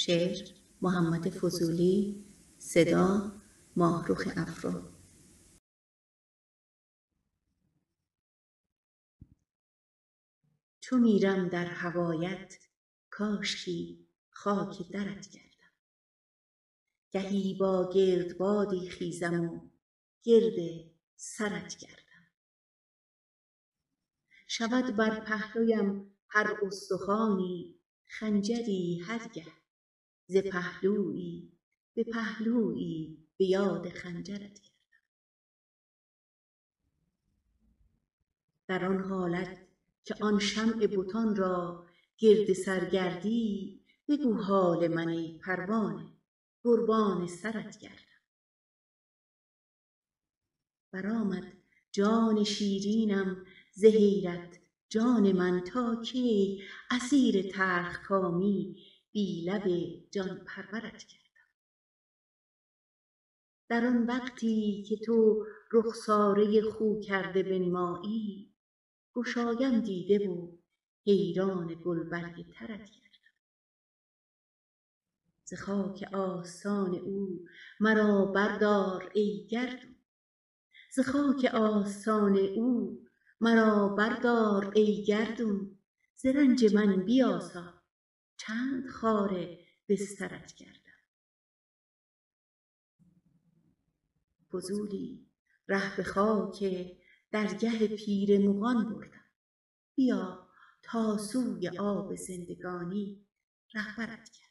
شعر محمد فضولی، صدا ماهرخ افرا. چو میرم در هوایت کاشکی خاک درت گردم، گهی با گردبادی خیزم و گرد سرت گردم. شود بر پهلویم هر استخوانی خنجری هرگه، ز پهلویی به پهلویی به یاد خنجرت گردم. در آن حالت که آن شمع بتان را گرد سر گردی، بگو حال من ای پروانه قربان سرت گردم. برآمد جان شیرینم ز حیرت جان من، تا کی اسیر تلخکامی بی لب جان پرورت گردم. در آن وقتی که تو رخساره خو کرده بنمایی، گشایم دیده و حیران گلبرگ ترت گردم. ز خاک آستان او مرا بردار ای گردون، ز خاک آستان او مرا بردار ای گردون. ز رنج من بیاسای چند خار بسترت گردم. فضولی ره به خاک درگه پیر مغان بردم، بیا تا سوی آب زندگانی رهبرت گردم.